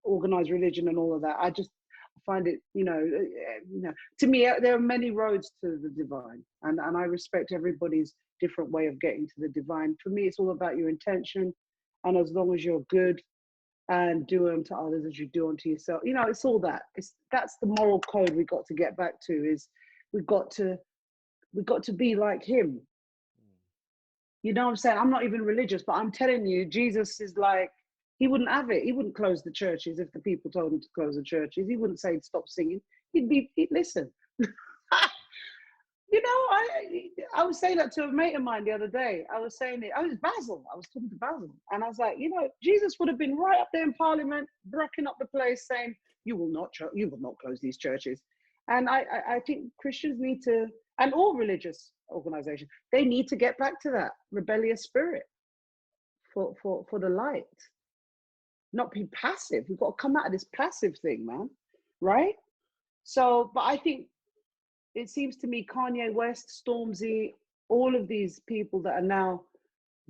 organized religion and all of that. I just find it, you know, to me, there are many roads to the divine, and I respect everybody's different way of getting to the divine. For me, it's all about your intention, and as long as you're good and do unto others as you do unto yourself, you know, it's all that. That's the moral code we got to get back to. Is we got to be like him. You know what I'm saying? I'm not even religious, but I'm telling you, Jesus is like, he wouldn't have it. He wouldn't close the churches if the people told him to close the churches. He wouldn't say stop singing. He'd listen. You know, I was saying that to a mate of mine the other day. I was saying it. I was Basil. I was talking to Basil, and I was like, you know, Jesus would have been right up there in Parliament, brocking up the place, saying, "You will not close these churches." And I think Christians need to, and all religious organizations, they need to get back to that rebellious spirit for the light. Not be passive. We've got to come out of this passive thing, man. Right? So, but I think it seems to me Kanye West, Stormzy, all of these people that are now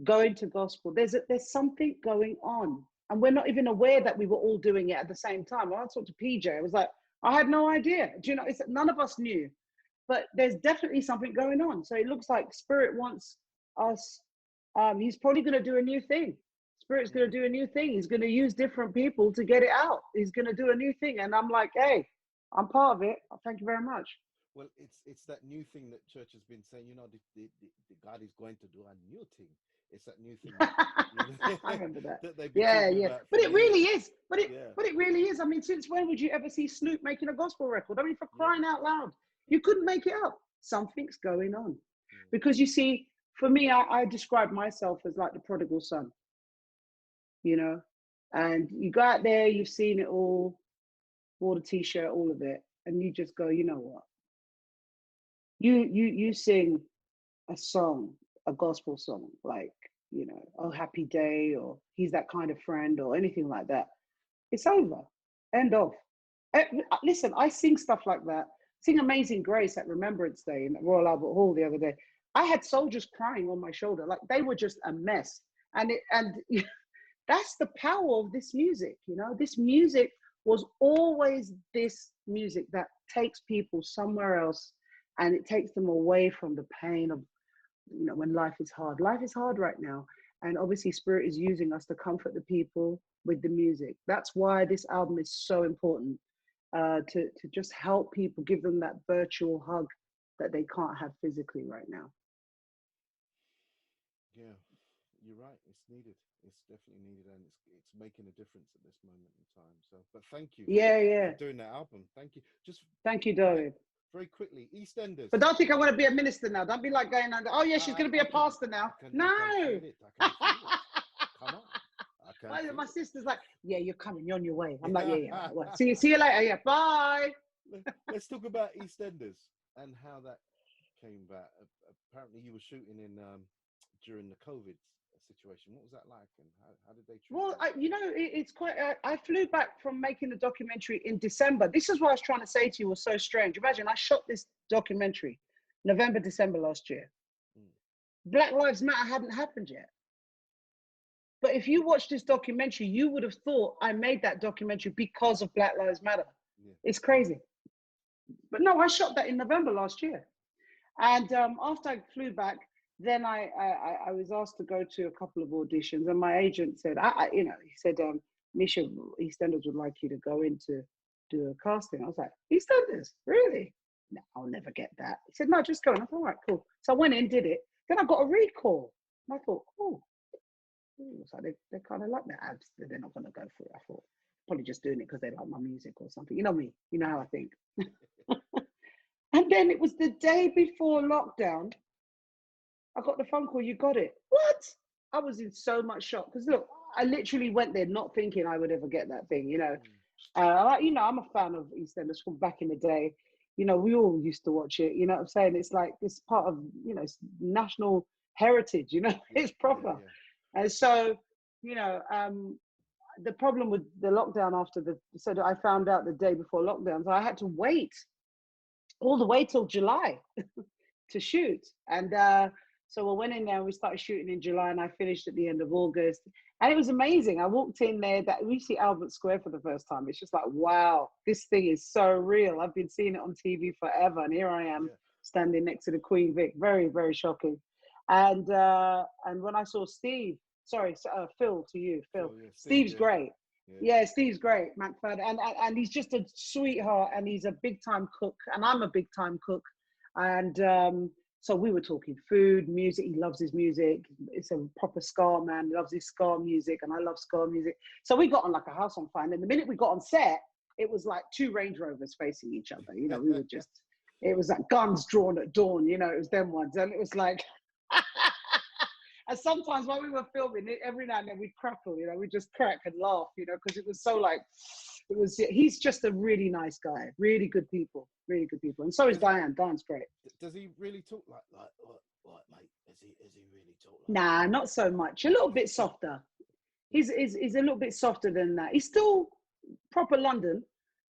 going to gospel, there's something going on. And we're not even aware that we were all doing it at the same time. When I talked to PJ, I was like, I had no idea. Do you know, none of us knew. But there's definitely something going on. So it looks like Spirit wants us, he's probably going to do a new thing. Spirit's going to do a new thing. He's going to use different people to get it out. He's going to do a new thing. And I'm like, hey, I'm part of it. Thank you very much. Well, it's that new thing that church has been saying. You know, the God is going to do a new thing. It's that new thing that, I remember that. that they've been Yeah, talking yeah. about But for it really years. is. But it really is. I mean, since when would you ever see Snoop making a gospel record? I mean, for crying out loud, you couldn't make it up. Something's going on. Because you see, for me, I describe myself as like the prodigal son, you know, and you go out there, you've seen it all, wore the t-shirt, all of it, and you just go, you know what? You sing a song, a gospel song, like, you know, Oh Happy Day, or He's That Kind of Friend, or anything like that. It's over. End of. Listen, I sing stuff like that. Sing Amazing Grace at Remembrance Day in Royal Albert Hall the other day. I had soldiers crying on my shoulder, like they were just a mess. And that's the power of this music, you know. This music was always this music that takes people somewhere else, and it takes them away from the pain of, you know, when life is hard. Life is hard right now. And obviously Spirit is using us to comfort the people with the music. That's why this album is so important, to just help people, give them that virtual hug that they can't have physically right now. Yeah, you're right. It's needed. It's definitely needed, and it's making a difference at this moment in time. So, but thank you Yeah, yeah. for doing that album. Thank you. Just Thank you, darling. very quickly, EastEnders. But don't think I want to be a minister now. Don't be like going under. Oh yeah, she's going to be a pastor now. No. I can feel it. Come on. My sister's like, yeah, you're coming. You're on your way. I'm like, yeah. Well, see you later. Yeah, bye. Let's talk about EastEnders and how that came about. Apparently, you were shooting in during the COVID situation. What was that like, and how did they treat Well, that? it's quite. I flew back from making the documentary in December. This is what I was trying to say to you. Was so strange. Imagine I shot this documentary November, December last year. Black Lives Matter hadn't happened yet. But if you watch this documentary, you would have thought I made that documentary because of Black Lives Matter. Yeah. It's crazy. But no, I shot that in November last year. And after I flew back, then I was asked to go to a couple of auditions. And my agent said, he said, Misha, EastEnders would like you to go in to do a casting. I was like, EastEnders? Really? No, I'll never get that. He said, no, just go. And I thought, all right, cool. So I went in, did it. Then I got a read call. And I thought, oh. So they kind of like my abs. They're not going to go for it. I thought probably just doing it because they like my music or something. You know me. You know how I think. And then it was the day before lockdown. I got the phone call. You got it. What? I was in so much shock because look, I literally went there not thinking I would ever get that thing. I'm a fan of EastEnders from back in the day. We all used to watch it. You know what I'm saying? It's like it's part of it's national heritage. It's proper. Yeah. And so, the problem with the lockdown so I found out the day before lockdown, so I had to wait all the way till July to shoot. And so we went in there and we started shooting in July and I finished at the end of August. And it was amazing. I walked in there, we see Albert Square for the first time. It's just like, wow, this thing is so real. I've been seeing it on TV forever. And here I am standing next to the Queen Vic. Very, very shocking. And when I saw Steve, Phil to you, Phil. Yeah, Steve's great. Yeah, Steve's great, McFadden, and he's just a sweetheart, and he's a big time cook, and I'm a big time cook, and so we were talking food, music. He loves his music. It's a proper ska man. He loves his ska music, and I love ska music. So we got on like a house on fire. And the minute we got on set, it was like two Range Rovers facing each other. We were just. It was like guns drawn at dawn. It was them ones, and it was like. And sometimes while we were filming it, every now and then we'd crackle, we'd just crack and laugh, because it was so like, he's just a really nice guy, really good people. And so is Diane. Diane's great. Does he really talk like mate? Is he really talk like Nah, not so much. A little bit softer. He's a little bit softer than that. He's still proper London,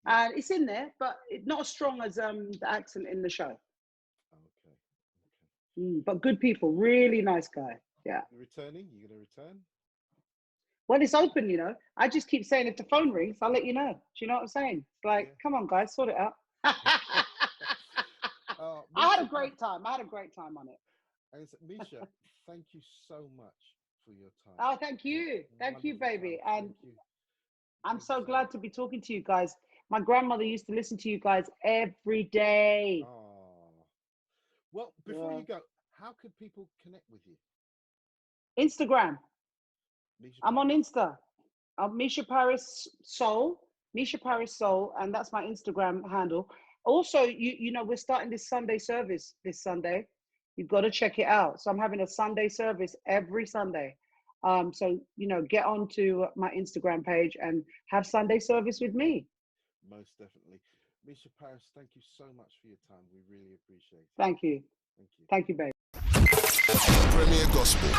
and it's in there, but not as strong as the accent in the show. Okay. But good people, really nice guy. Yeah. You're returning? You're going to return? Well, it's open, I just keep saying if the phone rings, I'll let you know. Do you know what I'm saying? It's like, come on, guys, sort it out. I had a great time. on it. And Misha, thank you so much for your time. Oh, thank you. Thank you, baby. And I'm so glad to be talking to you guys. My grandmother used to listen to you guys every day. Oh. Well, before you go, how could people connect with you? Instagram. I'm on Insta. I'm Mica Paris Soul, and that's my Instagram handle. Also, we're starting this Sunday service this Sunday. You've got to check it out. So I'm having a Sunday service every Sunday. So get onto my Instagram page and have Sunday service with me. Most definitely. Mica Paris, thank you so much for your time. We really appreciate it. Thank you. Thank you, babe. Premier Gospel.